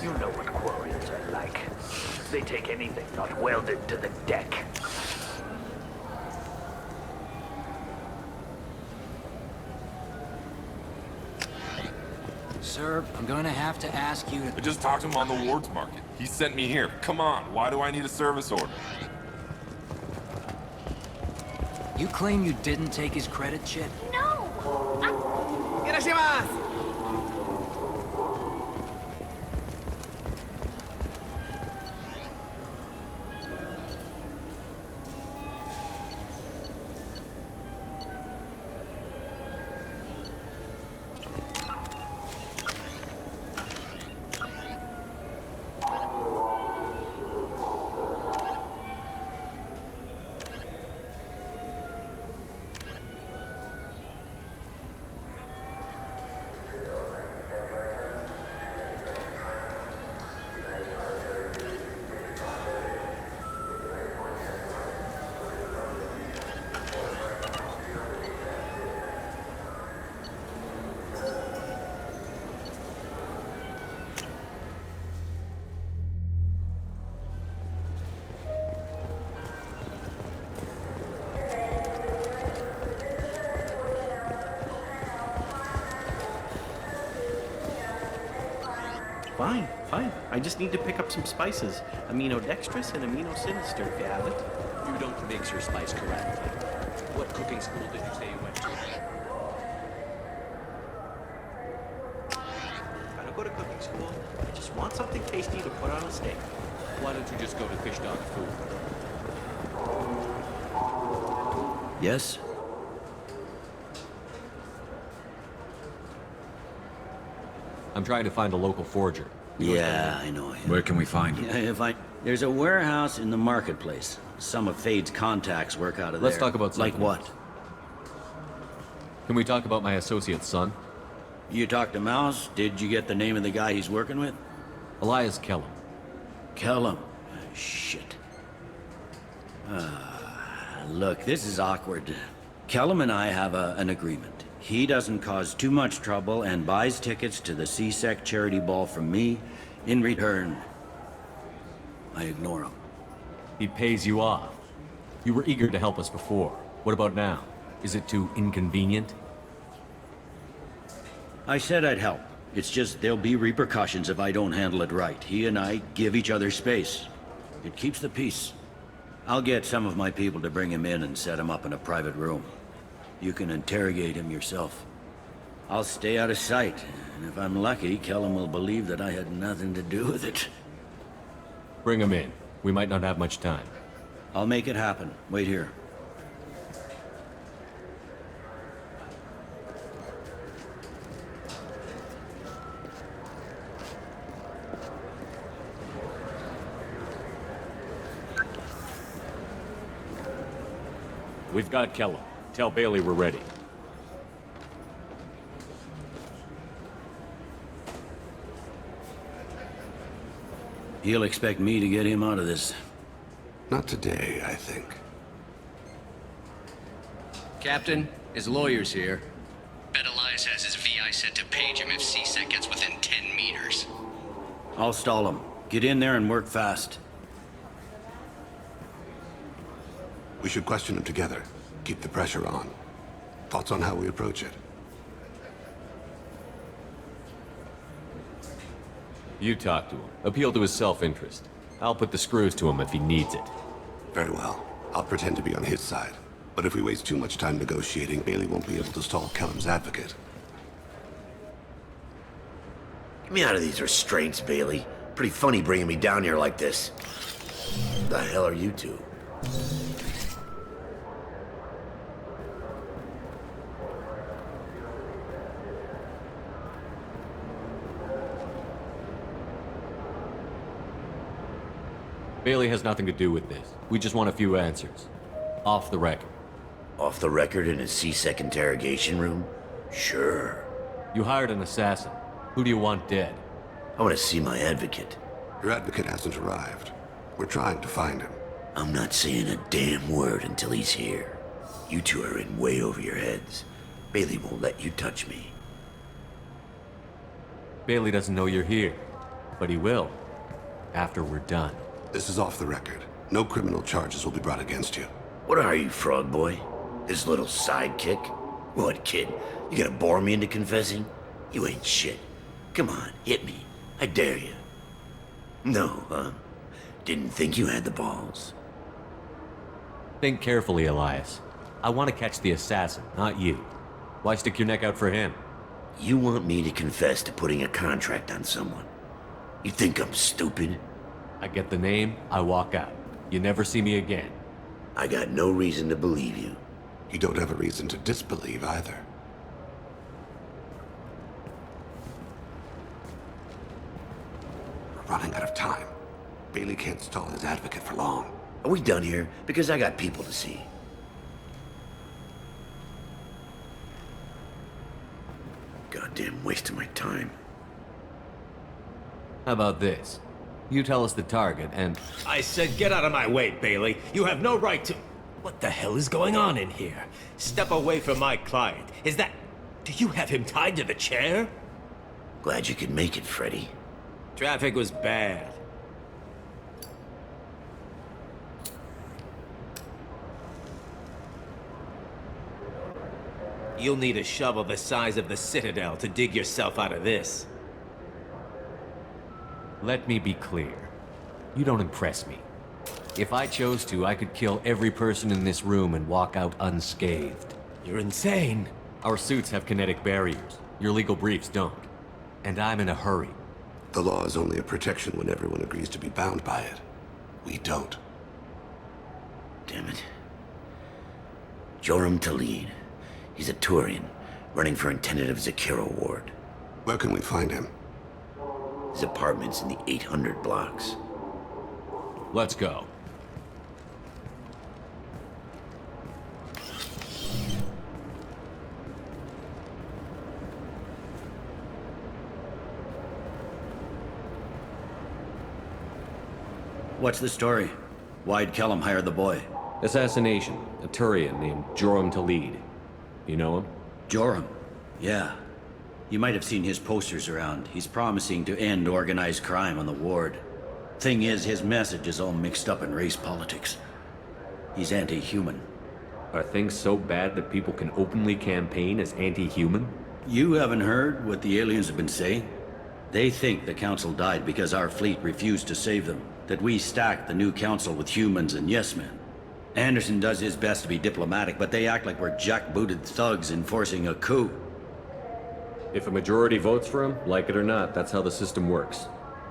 You know what quarriers are like. They take anything not welded to the deck. Sir, I'm gonna have to ask you to... I just talked to him on the Wards Market. He sent me here. Come on, why do I need a service order? You claim you didn't take his credit chit? No! Fine, fine. I just need to pick up some spices. Aminodextrous and aminosinister, if you have it. You don't mix your spice correctly. What cooking school did you say you went to? I don't go to cooking school. I just want something tasty to put on a steak. Why don't you just go to Fish Dog Food? Yes? I'm trying to find a local forger. Yeah, I know him. Where can we find him? There's a warehouse in the marketplace. Some of Fade's contacts work out of there. Let's talk about something like what? else. Can we talk about my associate's son? You talked to Mouse? Did you get the name of the guy he's working with? Elias Kellum. Kellum. Shit. Look, this is awkward. Kellum and I have an agreement. He doesn't cause too much trouble and buys tickets to the C-Sec charity ball from me. In return, I ignore him. He pays you off. You were eager to help us before. What about now? Is it too inconvenient? I said I'd help. It's just there'll be repercussions if I don't handle it right. He and I give each other space. It keeps the peace. I'll get some of my people to bring him in and set him up in a private room. You can interrogate him yourself. I'll stay out of sight, and if I'm lucky, Kellum will believe that I had nothing to do with it. Bring him in. We might not have much time. I'll make it happen. Wait here. We've got Kellum. Tell Bailey we're ready. He'll expect me to get him out of this. Not today, I think. Captain, his lawyer's here. Bet Elias has his VI set to page him if C-Sec gets within 10 meters. I'll stall him. Get in there and work fast. We should question him together. Keep the pressure on. Thoughts on how we approach it? You talk to him. Appeal to his self-interest. I'll put the screws to him if he needs it. Very well. I'll pretend to be on his side. But if we waste too much time negotiating, Bailey won't be able to stall Kellum's advocate. Get me out of these restraints, Bailey. Pretty funny bringing me down here like this. What the hell are you two? Bailey has nothing to do with this. We just want a few answers. Off the record. Off the record in a C-Sec interrogation room? Sure. You hired an assassin. Who do you want dead? I want to see my advocate. Your advocate hasn't arrived. We're trying to find him. I'm not saying a damn word until he's here. You two are in way over your heads. Bailey won't let you touch me. Bailey doesn't know you're here. But he will. After we're done. This is off the record. No criminal charges will be brought against you. What are you, frog boy? His little sidekick? What, kid? You gonna bore me into confessing? You ain't shit. Come on, hit me. I dare you. No, huh? Didn't think you had the balls. Think carefully, Elias. I want to catch the assassin, not you. Why stick your neck out for him? You want me to confess to putting a contract on someone? You think I'm stupid? I get the name, I walk out. You never see me again. I got no reason to believe you. You don't have a reason to disbelieve either. We're running out of time. Bailey can't stall his advocate for long. Are we done here? Because I got people to see. Goddamn waste of my time. How about this? You tell us the target, and... I said get out of my way, Bailey. You have no right to... What the hell is going on in here? Step away from my client. Is that... Do you have him tied to the chair? Glad you could make it, Freddy. Traffic was bad. You'll need a shovel the size of the Citadel to dig yourself out of this. Let me be clear. You don't impress me. If I chose to, I could kill every person in this room and walk out unscathed. You're insane. Our suits have kinetic barriers. Your legal briefs don't. And I'm in a hurry. The law is only a protection when everyone agrees to be bound by it. We don't. Damn it. Joram Talid. He's a Turian, running for intendant of Zakiro Ward. Where can we find him? His apartment's in the 800 blocks. Let's go. What's the story? Why'd Kellum hire the boy? Assassination. A Turian named Joram Talid. You know him? Joram? Yeah. You might have seen his posters around. He's promising to end organized crime on the ward. Thing is, his message is all mixed up in race politics. He's anti-human. Are things so bad that people can openly campaign as anti-human? You haven't heard what the aliens have been saying? They think the council died because our fleet refused to save them. That we stacked the new council with humans and yes-men. Anderson does his best to be diplomatic, but they act like we're jackbooted thugs enforcing a coup. If a majority votes for him, like it or not, that's how the system works.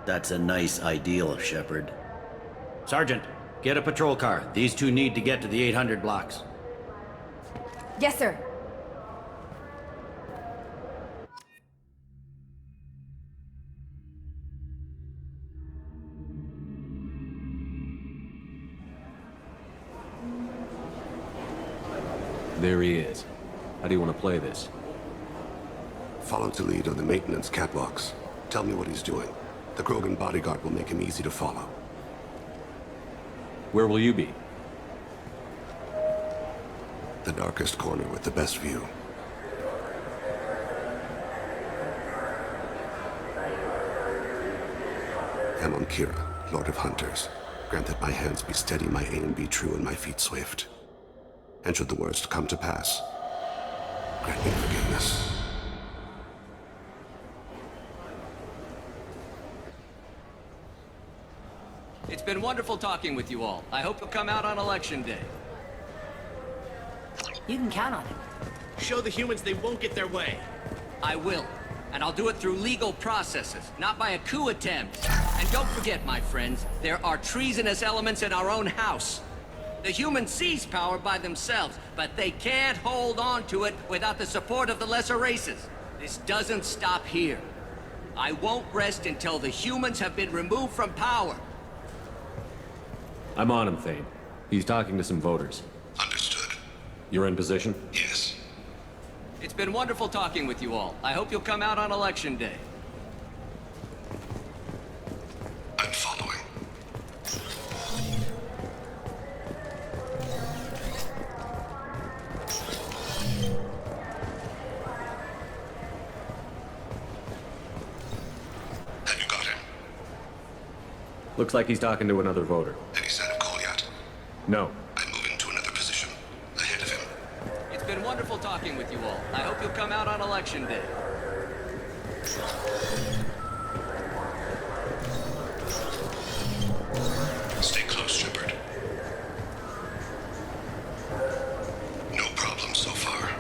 That's a nice ideal, Shepard. Sergeant, get a patrol car. These two need to get to the 800 blocks. Yes, sir. There he is. How do you want to play this? Follow to lead on the maintenance catwalks. Tell me what he's doing. The Krogan bodyguard will make him easy to follow. Where will you be? The darkest corner with the best view. Amon Kira, Lord of Hunters. Grant that my hands be steady, my aim be true, and my feet swift. And should the worst come to pass, grant me forgiveness. It's been wonderful talking with you all. I hope you'll come out on election day. You can count on it. Show the humans they won't get their way. I will. And I'll do it through legal processes, not by a coup attempt. And don't forget, my friends, there are treasonous elements in our own house. The humans seize power by themselves, but they can't hold on to it without the support of the lesser races. This doesn't stop here. I won't rest until the humans have been removed from power. I'm on him, Thane. He's talking to some voters. Understood. You're in position? Yes. It's been wonderful talking with you all. I hope you'll come out on election day. I'm following. Have you got him? Looks like he's talking to another voter. Any sign of Kolyat? No. I move into another position, ahead of him. It's been wonderful talking with you all. I hope you'll come out on election day. Stay close, Shepard. No problem so far.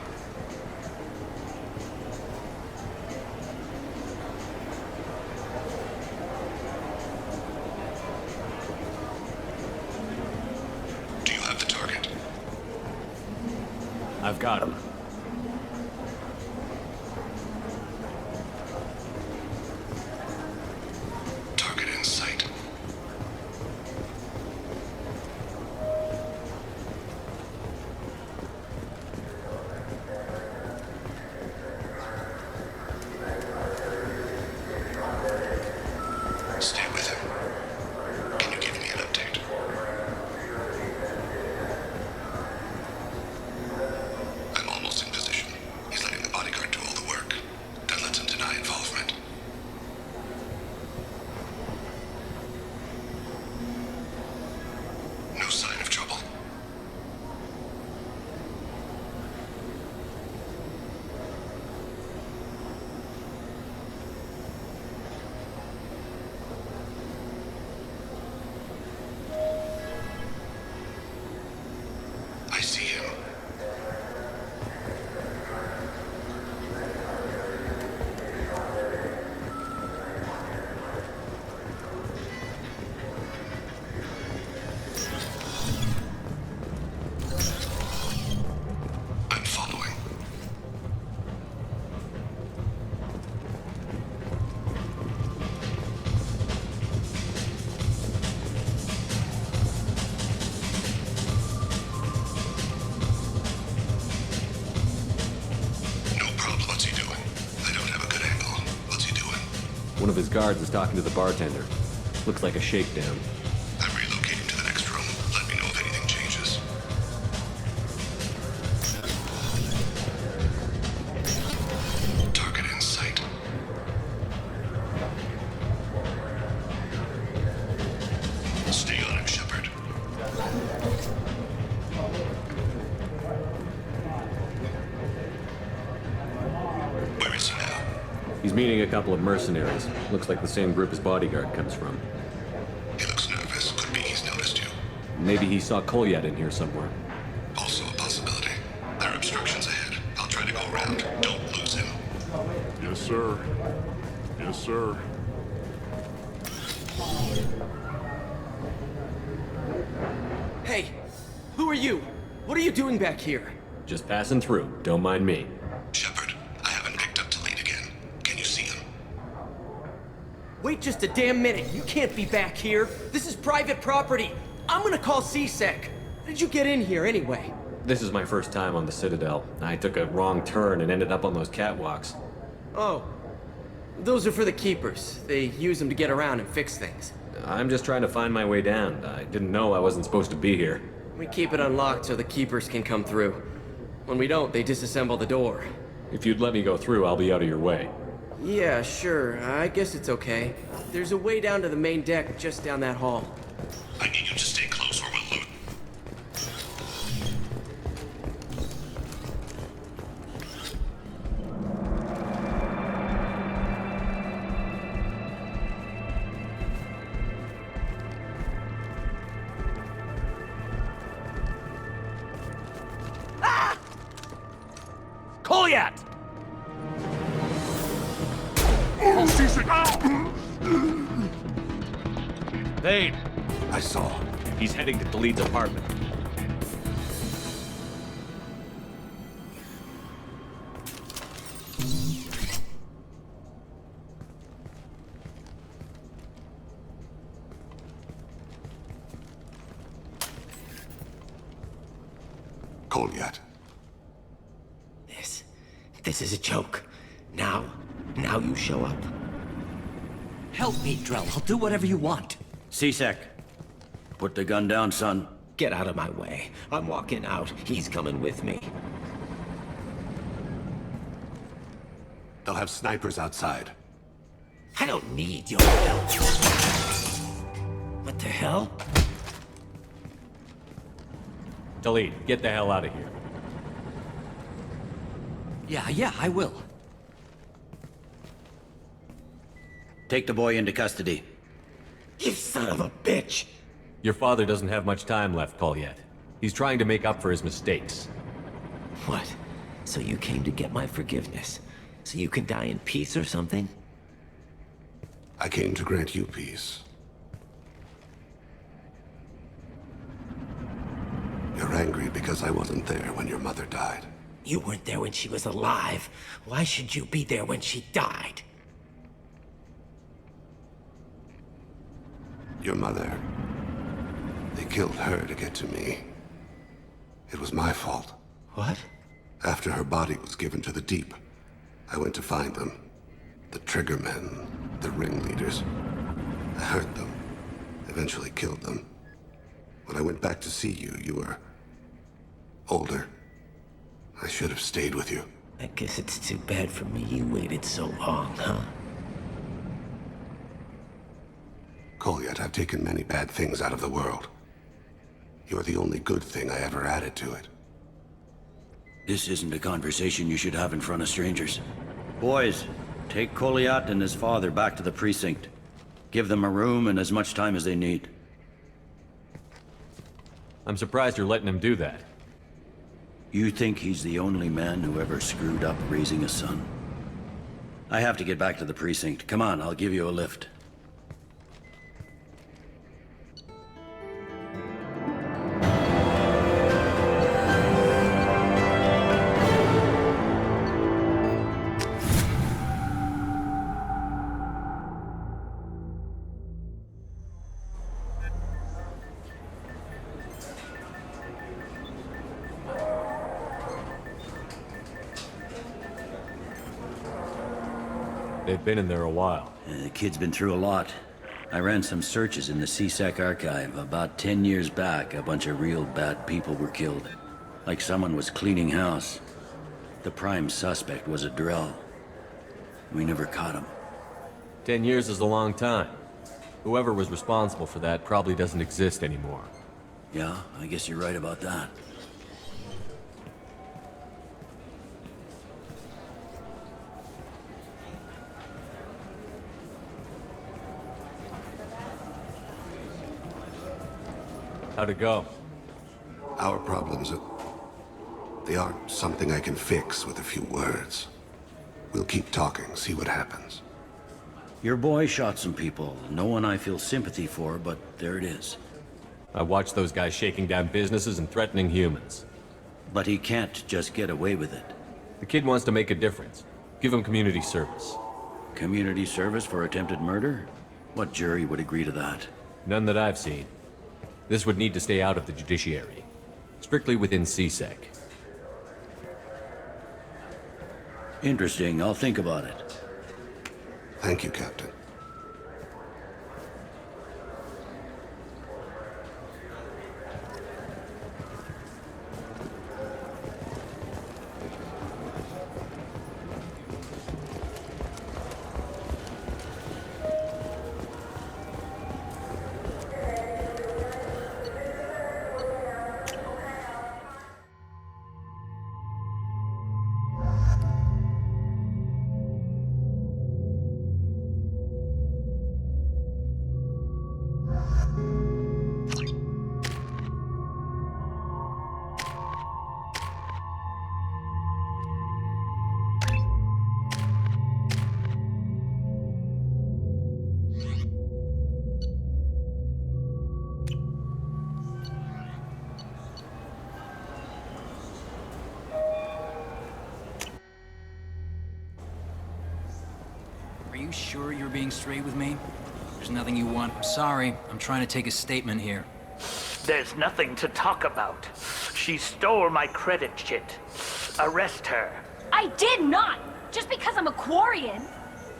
Do you have the target? I've got him. Target in sight. Stay with him. Can you give me an update? I'm almost in position. He's letting the bodyguard do all the work. That lets him deny involvement. No sign of trouble. I see him. I'm following. No problem. What's he doing? I don't have a good angle. What's he doing? One of his guards is talking to the bartender. Looks like a shakedown. I'm relocating to the next room. Let me know if anything changes. Target in sight. Stay on him, Shepard. Where is he now? He's meeting a couple of mercenaries. Looks like the same group his bodyguard comes from. He looks nervous. Could be he's noticed you. Maybe he saw Kolyat in here somewhere. Also a possibility. There are obstructions ahead. I'll try to go around. Don't lose him. Yes, sir. Yes, sir. Hey, who are you? What are you doing back here? Just passing through. Don't mind me. Shepard, I haven't picked up to lead again. Can you see him? Wait just a damn minute. You can't be back here. This is private property. I'm gonna call CSEC. How did you get in here anyway? This is my first time on the Citadel. I took a wrong turn and ended up on those catwalks. Oh. Those are for the keepers. They use them to get around and fix things. I'm just trying to find my way down. I didn't know I wasn't supposed to be here. We keep it unlocked so the keepers can come through. When we don't, they disassemble the door. If you'd let me go through, I'll be out of your way. Yeah, sure. I guess it's okay. There's a way down to the main deck just down that hall. I need you to stay close or we'll lose. Kolyat! Vade! I saw. He's heading to Khalid's apartment. Kolyat. This is a joke. Now you show up. Help me, Drell. I'll do whatever you want. CSEC, put the gun down, son. Get out of my way. I'm walking out. He's coming with me. They'll have snipers outside. I don't need your help. What the hell? Khalid, get the hell out of here. Yeah, I will. Take the boy into custody. You son of a bitch! Your father doesn't have much time left, Colliet. He's trying to make up for his mistakes. What? So you came to get my forgiveness? So you can die in peace or something? I came to grant you peace. You're angry because I wasn't there when your mother died. You weren't there when she was alive. Why should you be there when she died? Your mother. They killed her to get to me. It was my fault. What? After her body was given to the deep, I went to find them. The triggermen, the ringleaders. I hurt them, eventually killed them. When I went back to see you, you were older. I should have stayed with you. I guess it's too bad for me you waited so long, huh? Colliet, I've taken many bad things out of the world. You're the only good thing I ever added to it. This isn't a conversation you should have in front of strangers. Boys, take Colliat and his father back to the precinct. Give them a room and as much time as they need. I'm surprised you're letting him do that. You think he's the only man who ever screwed up raising a son? I have to get back to the precinct. Come on, I'll give you a lift. They've been in there a while. The kid's been through a lot. I ran some searches in the CSEC archive. About 10 years back, a bunch of real bad people were killed. Like someone was cleaning house. The prime suspect was a Drell. We never caught him. 10 years is a long time. Whoever was responsible for that probably doesn't exist anymore. Yeah, I guess you're right about that. How'd it go? Our problems they aren't something I can fix with a few words. We'll keep talking, see what happens. Your boy shot some people. No one I feel sympathy for, but there it is. I watched those guys shaking down businesses and threatening humans. But he can't just get away with it. The kid wants to make a difference. Give him community service. Community service for attempted murder? What jury would agree to that? None that I've seen. This would need to stay out of the judiciary. Strictly within CSEC. Interesting. I'll think about it. Thank you, Captain. Are you sure you're being straight with me? There's nothing you want. I'm sorry. I'm trying to take a statement here. There's nothing to talk about. She stole my credit chit. Arrest her. I did not! Just because I'm a Quarian!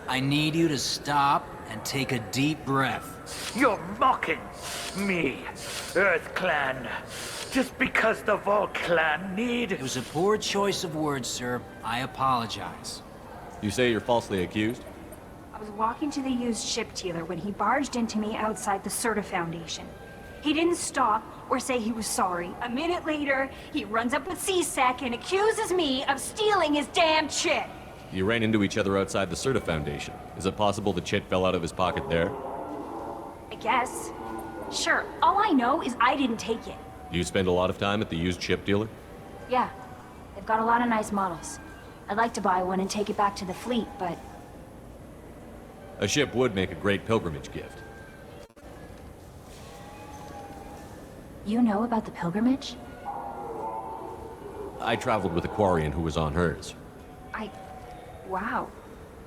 I need you to stop and take a deep breath. You're mocking me, Earth Clan. Just because the Vol Clan need... It was a poor choice of words, sir. I apologize. You say you're falsely accused? I was walking to the used ship dealer when he barged into me outside the Serta Foundation. He didn't stop or say he was sorry. A minute later, he runs up with C-Sec and accuses me of stealing his damn chit. You ran into each other outside the Serta Foundation. Is it possible the chit fell out of his pocket there? I guess. Sure, all I know is I didn't take it. Do you spend a lot of time at the used ship dealer? Yeah, they've got a lot of nice models. I'd like to buy one and take it back to the fleet, but... A ship would make a great pilgrimage gift. You know about the pilgrimage? I traveled with a Quarian who was on hers. Wow.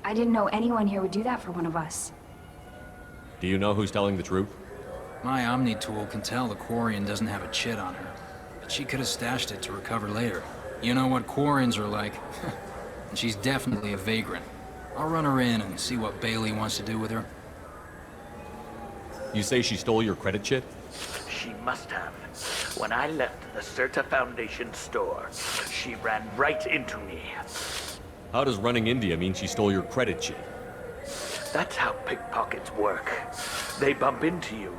I didn't know anyone here would do that for one of us. Do you know who's telling the truth? My Omni tool can tell the Quarian doesn't have a chit on her, but she could have stashed it to recover later. You know what Quarians are like. And she's definitely a vagrant. I'll run her in and see what Bailey wants to do with her. You say she stole your credit chit? She must have. When I left the Serta Foundation store, she ran right into me. How does running India mean she stole your credit chit? That's how pickpockets work. They bump into you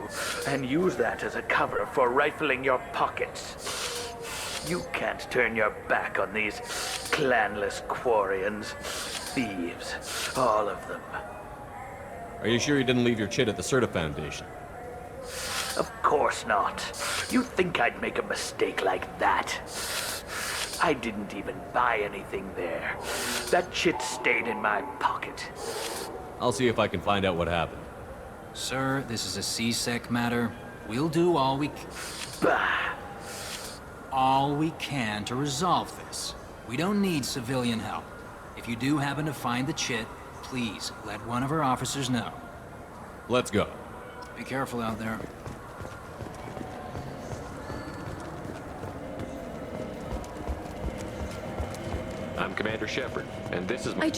and use that as a cover for rifling your pockets. You can't turn your back on these clanless Quarians. Thieves, all of them. Are you sure you didn't leave your chit at the Serta Foundation? Of course not. You think I'd make a mistake like that? I didn't even buy anything there. That chit stayed in my pocket. I'll see if I can find out what happened. Sir, this is a C-Sec matter. We'll do all we can. Bah! All we can to resolve this. We don't need civilian help. If you do happen to find the chit, please let one of our officers know. Let's go. Be careful out there. I'm Commander Shepard, and this is my...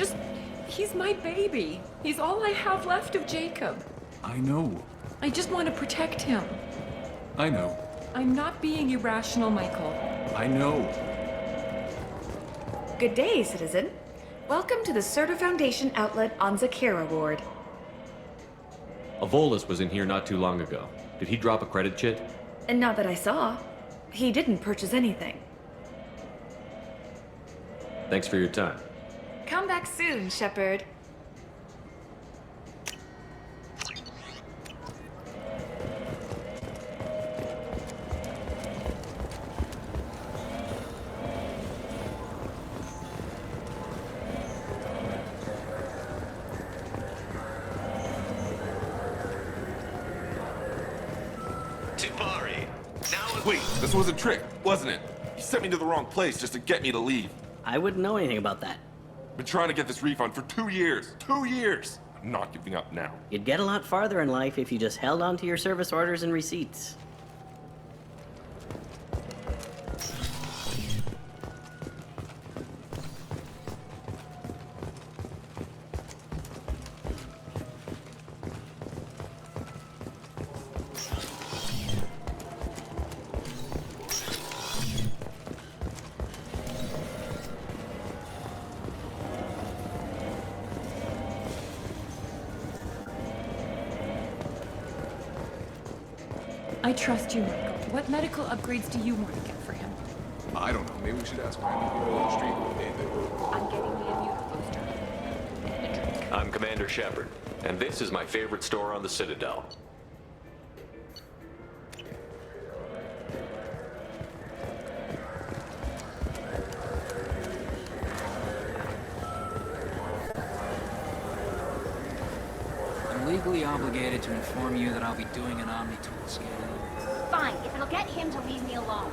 He's my baby. He's all I have left of Jacob. I know. I just want to protect him. I know. I'm not being irrational, Michael. I know. Good day, citizen. Welcome to the Serta Foundation outlet on Zakera Ward. Avolis was in here not too long ago. Did he drop a credit chit? And not that I saw. He didn't purchase anything. Thanks for your time. Come back soon, Shepard. Wait, this was a trick, wasn't it? You sent me to the wrong place just to get me to leave. I wouldn't know anything about that. Been trying to get this refund for 2 years. 2 years! I'm not giving up now. You'd get a lot farther in life if you just held on to your service orders and receipts. I trust you, Michael. What medical upgrades do you want to get for him? I don't know. Maybe we should ask random people on the street what they think. I'm getting me a beautiful poster. And a drink. I'm Commander Shepard, and this is my favorite store on the Citadel. I'm legally obligated to inform you that I'll be doing an Omni tool scan. Fine, if it'll get him to leave me alone.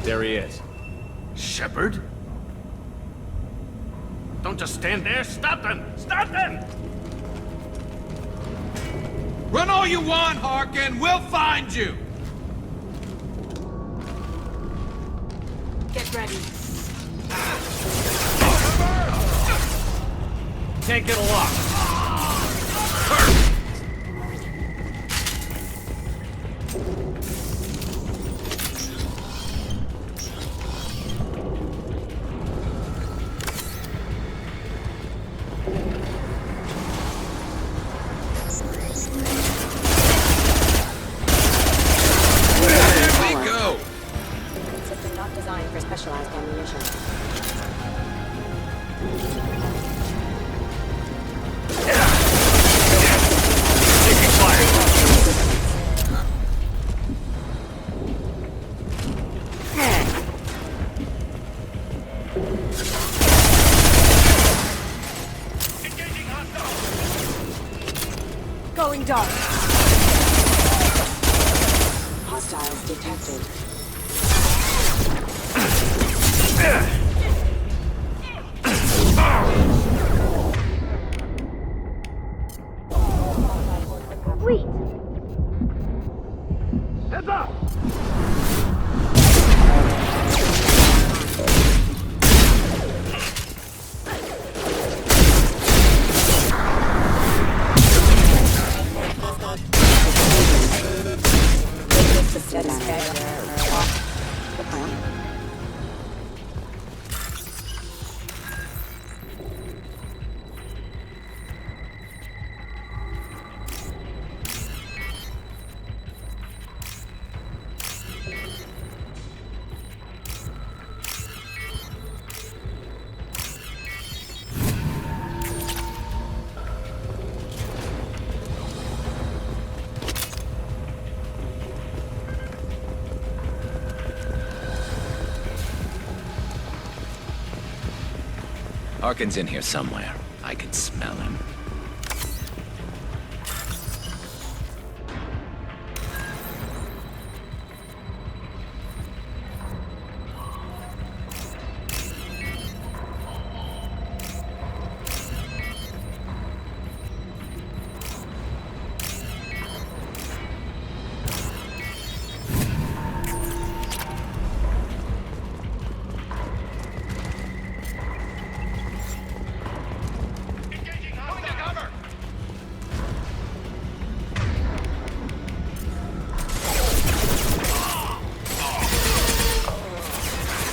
There he is. Shepard? Don't just stand there. Stop them! Stop them! Run all you want, Harkin. We'll find you. Get ready. Can't get a lock. System not designed for specialized ammunition. Taking fire. Going dark. Hostiles detected. Wait. Heads up! Harkin's in here somewhere. I can smell him.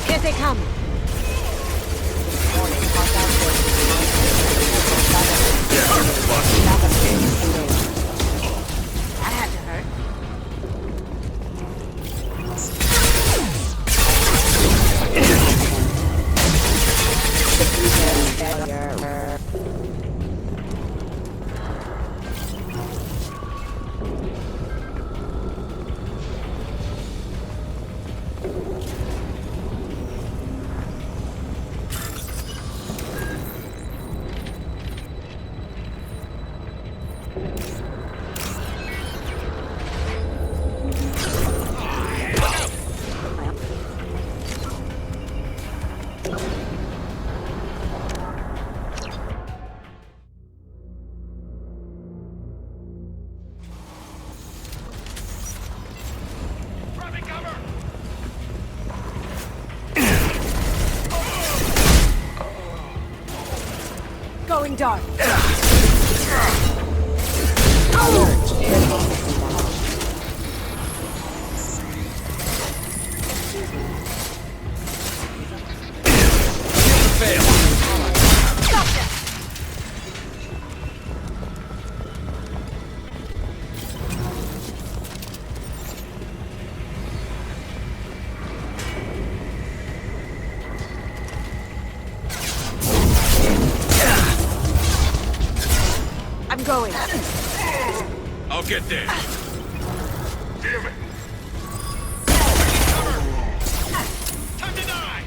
Here they come. That had to hurt. Going dark. I'm going. I'll get there. Damn it. Time to die.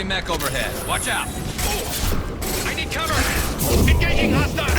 Heavy mech overhead. Watch out! I need cover! Engaging hostile!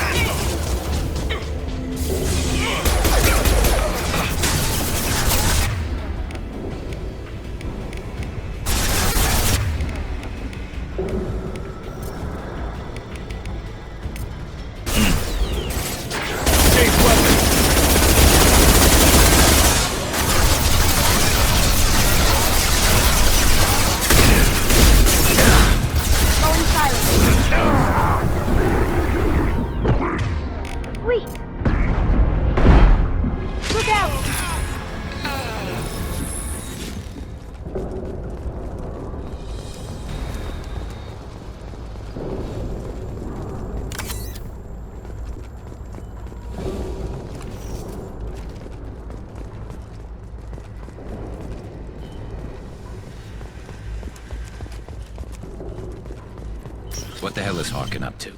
What the hell is Harkin up to?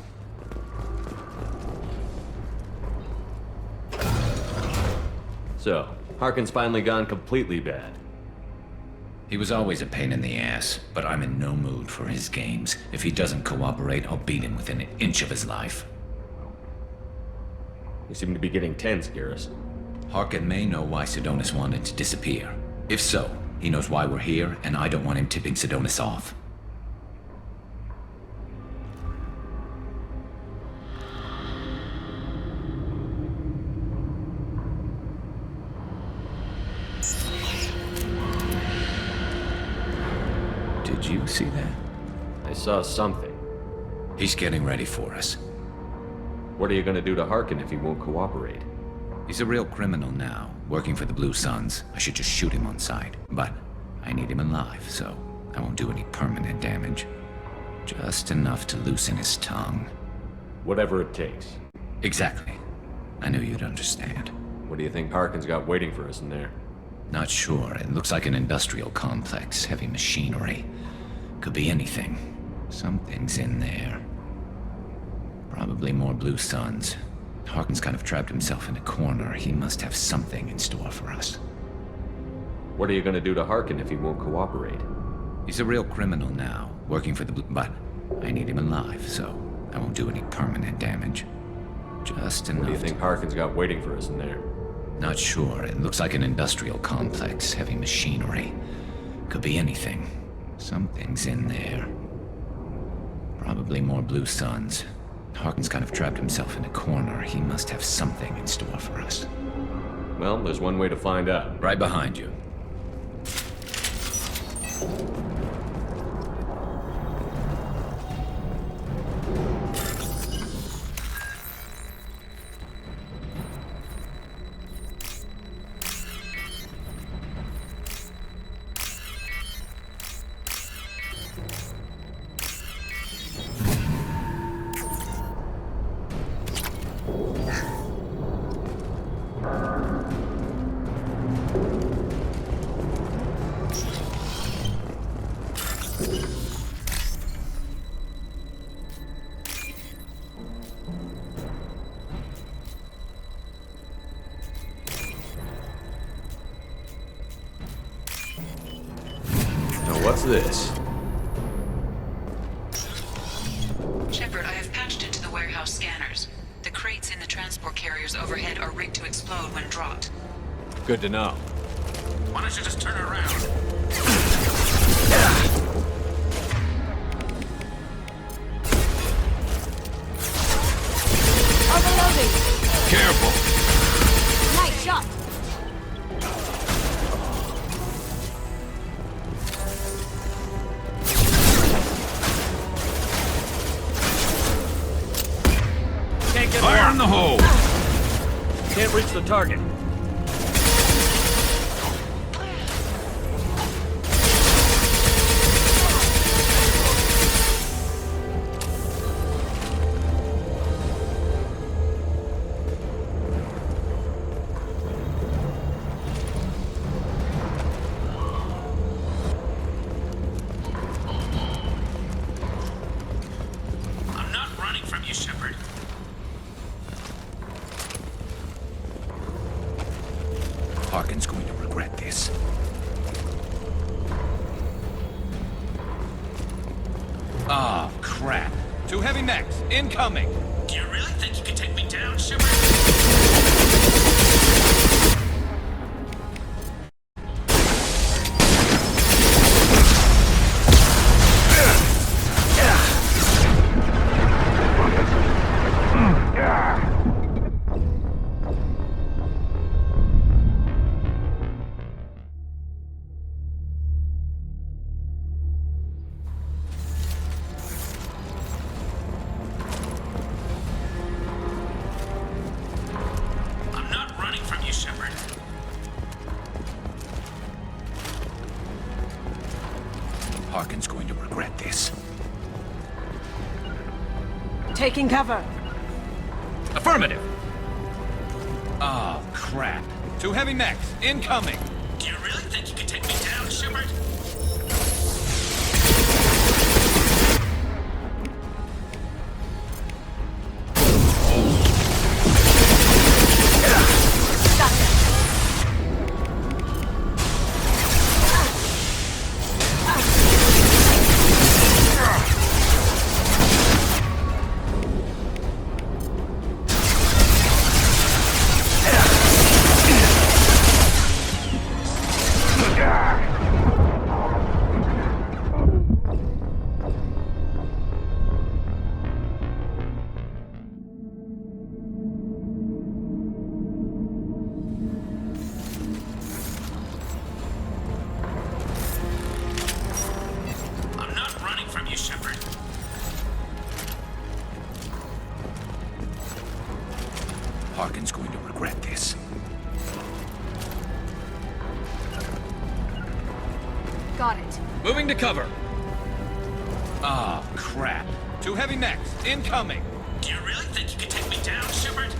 So, Harkin's finally gone completely bad. He was always a pain in the ass, but I'm in no mood for his games. If he doesn't cooperate, I'll beat him within an inch of his life. You seem to be getting tense, Garrus. Harkin may know why Sidonis wanted to disappear. If so, he knows why we're here, and I don't want him tipping Sidonis off. Did you see that? I saw something. He's getting ready for us. What are you gonna do to Harkin if he won't cooperate? He's a real criminal now, working for the Blue Suns. I should just shoot him on sight. But I need him alive, so I won't do any permanent damage. Just enough to loosen his tongue. Whatever it takes. Exactly. I knew you'd understand. What do you think Harkin's got waiting for us in there? Not sure. It looks like an industrial complex, heavy machinery. Could be anything. Something's in there. Probably more Blue Suns. Harkin's kind of trapped himself in a corner. He must have something in store for us. What are you gonna do to Harkin if he won't cooperate? He's a real criminal now, working for the Blue... But I need him alive, so I won't do any permanent damage. Just enough. What do you think Harkin's got waiting for us in there? Not sure. It looks like an industrial complex, heavy machinery. Could be anything. Something's in there. Probably more Blue Suns. Harkin's kind of trapped himself in a corner. He must have something in store for us. Well, there's one way to find out. Right behind you. What's this? Shepard, I have patched into the warehouse scanners. The crates in the transport carriers overhead are rigged to explode when dropped. Good to know. Why don't you just turn around? Overloading! Careful! Nice shot! Fire in the hole! Can't reach the target. I'm not running from you, Shepard. Harkin's going to regret this. crap. 2 heavy mechs, incoming! Do you really think you can take me down, Shepard? Harkin's going to regret this. Taking cover. Affirmative! Oh, crap. 2 heavy mechs, incoming! Do you really think you can take me down, Shepard? Harkin's going to regret this. Got it. Moving to cover. Oh, crap. 2 heavy mechs, incoming! Do you really think you can take me down, Shepard?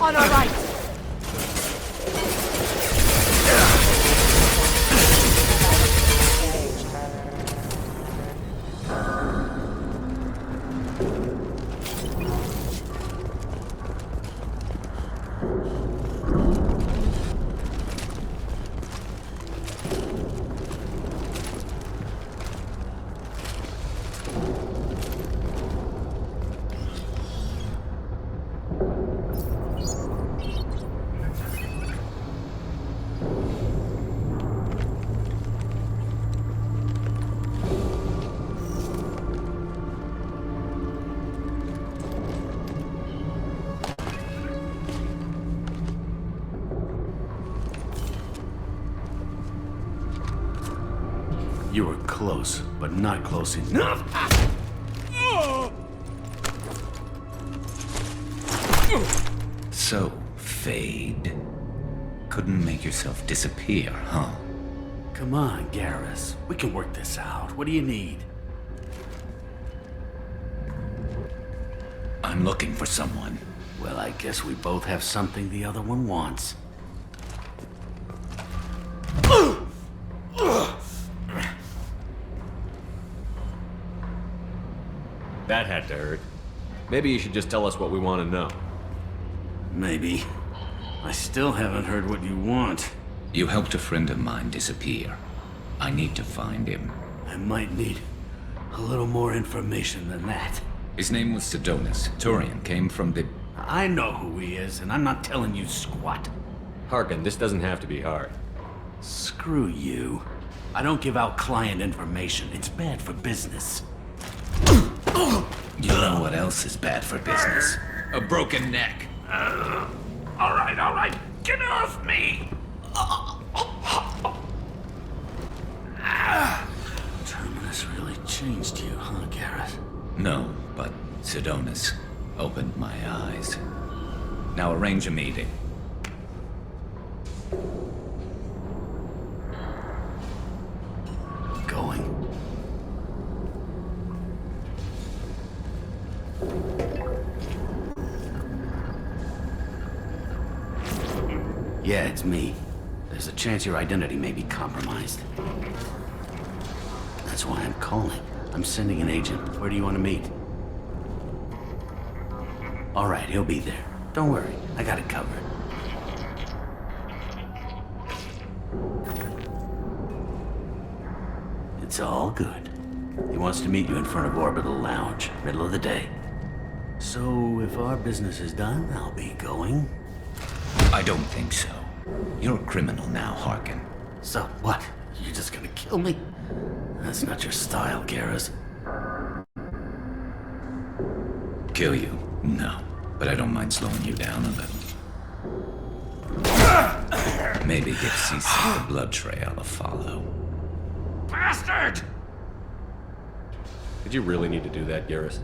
On our right. You were close, but not close enough. So, Fade. Couldn't make yourself disappear, huh? Come on, Garrus. We can work this out. What do you need? I'm looking for someone. Well, I guess we both have something the other one wants. That had to hurt. Maybe you should just tell us what we want to know. Maybe. I still haven't heard what you want. You helped a friend of mine disappear. I need to find him. I might need a little more information than that. His name was Sidonis. Turian came from the... I know who he is, and I'm not telling you squat. Harkin, this doesn't have to be hard. Screw you. I don't give out client information. It's bad for business. You know what else is bad for business? A broken neck. All right. Get off me! Terminus really changed you, huh, Garrett? No, but Sidonis opened my eyes. Now arrange a meeting. Going. Yeah, it's me. There's a chance your identity may be compromised. That's why I'm calling. I'm sending an agent. Where do you want to meet? All right, he'll be there. Don't worry, I got it covered. It's all good. He wants to meet you in front of Orbital Lounge, middle of the day. So, if our business is done, I'll be going. I don't think so. You're a criminal now, Harkin. So, what? You're just gonna kill me? That's not your style, Garrus. Kill you? No. But I don't mind slowing you down a little. Maybe give Cecil the blood trail a follow. Bastard! Did you really need to do that, Garrus?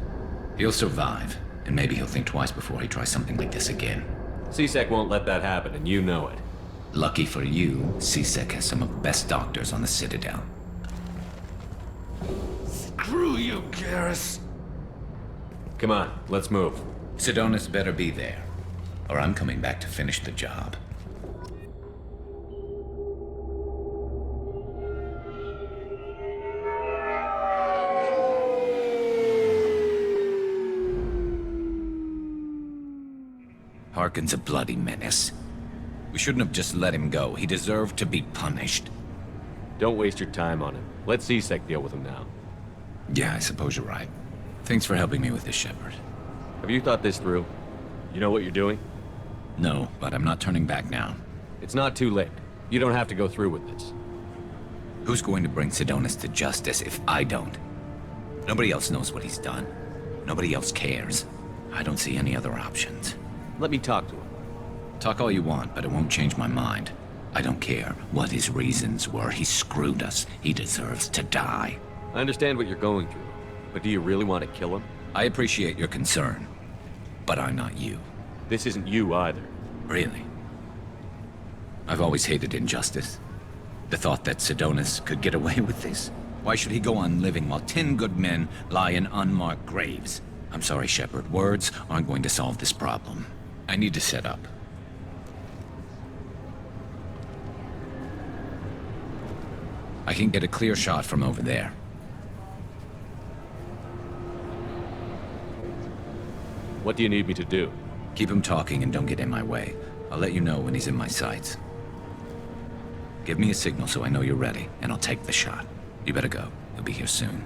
He'll survive, and maybe he'll think twice before he tries something like this again. CSEC won't let that happen, and you know it. Lucky for you, CSEC has some of the best doctors on the Citadel. Screw you, Garrus. Come on, let's move. Sidonis better be there, or I'm coming back to finish the job. Harkin's a bloody menace. We shouldn't have just let him go. He deserved to be punished. Don't waste your time on him. Let CSEC deal with him now. Yeah, I suppose you're right. Thanks for helping me with this, Shepard. Have you thought this through? You know what you're doing? No, but I'm not turning back now. It's not too late. You don't have to go through with this. Who's going to bring Sidonis to justice if I don't? Nobody else knows what he's done. Nobody else cares. I don't see any other options. Let me talk to him. Talk all you want, but it won't change my mind. I don't care what his reasons were. He screwed us. He deserves to die. I understand what you're going through, but do you really want to kill him? I appreciate your concern, but I'm not you. This isn't you either. Really? I've always hated injustice. The thought that Sidonis could get away with this. Why should he go on living while 10 good men lie in unmarked graves? I'm sorry, Shepard. Words aren't going to solve this problem. I need to set up. I can get a clear shot from over there. What do you need me to do? Keep him talking and don't get in my way. I'll let you know when he's in my sights. Give me a signal so I know you're ready, and I'll take the shot. You better go. He'll be here soon.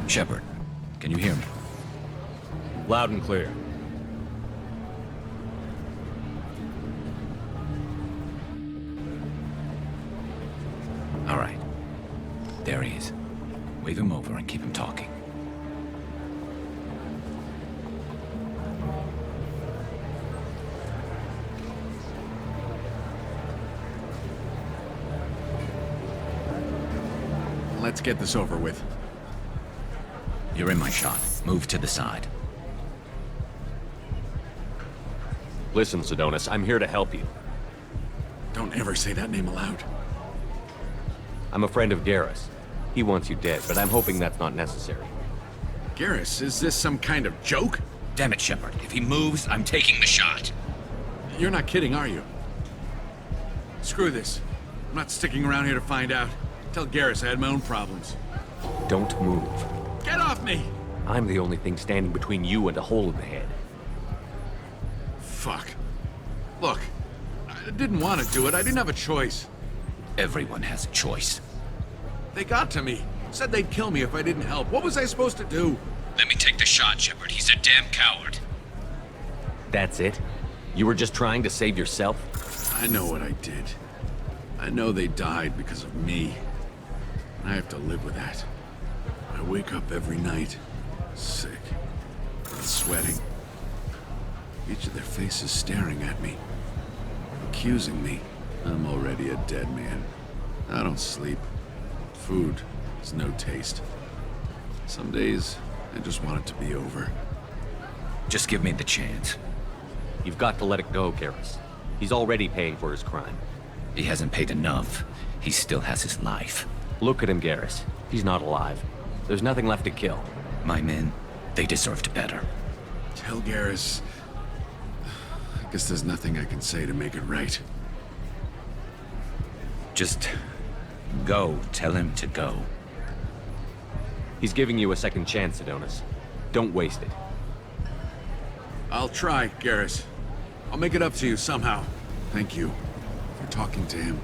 Shepard, can you hear me? Loud and clear. All right. There he is. Wave him over and keep him talking. Let's get this over with. You're in my shot. Move to the side. Listen, Sidonis, I'm here to help you. Don't ever say that name aloud. I'm a friend of Garrus. He wants you dead, but I'm hoping that's not necessary. Garrus, is this some kind of joke? Damn it, Shepard. If he moves, I'm taking the shot. You're not kidding, are you? Screw this. I'm not sticking around here to find out. Tell Garrus I had my own problems. Don't move. Get off me! I'm the only thing standing between you and a hole in the head. Fuck. Look, didn't want to do it. I didn't have a choice. Everyone has a choice. They got to me. Said they'd kill me if I didn't help. What was I supposed to do? Let me take the shot, Shepard. He's a damn coward. That's it? You were just trying to save yourself? I know what I did. I know they died because of me. And I have to live with that. I wake up every night, sick, and sweating. Each of their faces staring at me, accusing me. I'm already a dead man. I don't sleep. Food has no taste. Some days, I just want it to be over. Just give me the chance. You've got to let it go, Garrus. He's already paying for his crime. He hasn't paid enough. He still has his life. Look at him, Garrus. He's not alive. There's nothing left to kill. My men, they deserved better. Tell Garrus... I guess there's nothing I can say to make it right. Just... go. Tell him to go. He's giving you a second chance, Sidonis. Don't waste it. I'll try, Garrus. I'll make it up to you somehow. Thank you for talking to him.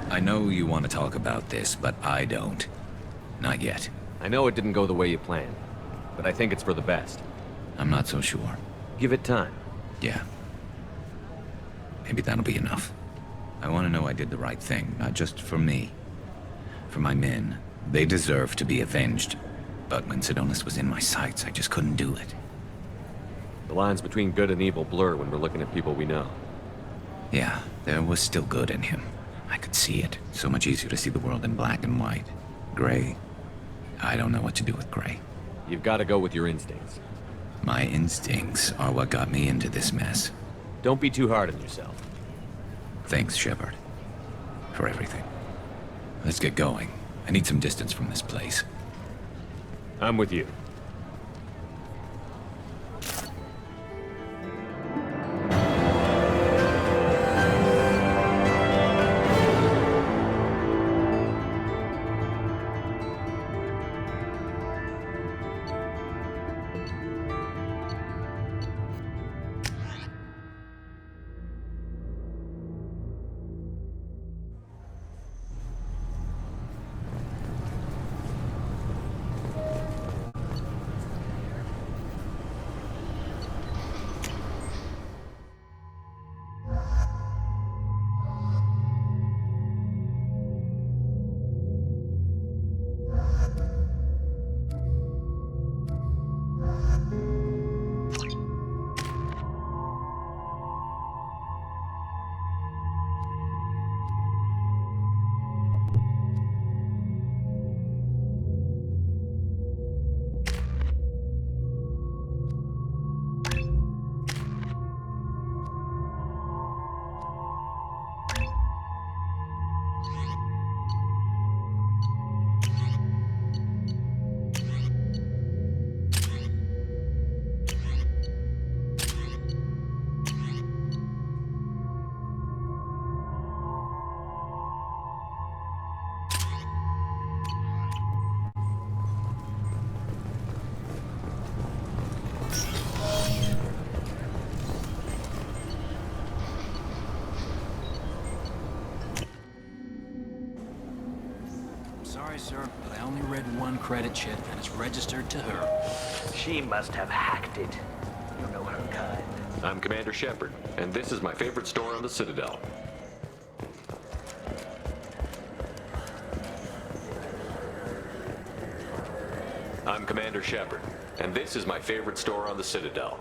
I know you want to talk about this, but I don't. Not yet. I know it didn't go the way you planned, but I think it's for the best. I'm not so sure. Give it time. Yeah. Maybe that'll be enough. I want to know I did the right thing, not just for me. For my men. They deserve to be avenged. But when Sidonis was in my sights, I just couldn't do it. The lines between good and evil blur when we're looking at people we know. Yeah, there was still good in him. I could see it. So much easier to see the world in black and white. Gray? I don't know what to do with gray. You've got to go with your instincts. My instincts are what got me into this mess. Don't be too hard on yourself. Thanks, Shepard. For everything. Let's get going. I need some distance from this place. I'm with you. Sorry, sir, but I only read one credit chit, and it's registered to her. She must have hacked it. You know her kind. I'm Commander Shepard, and this is my favorite store on the Citadel. I'm Commander Shepard, and this is my favorite store on the Citadel.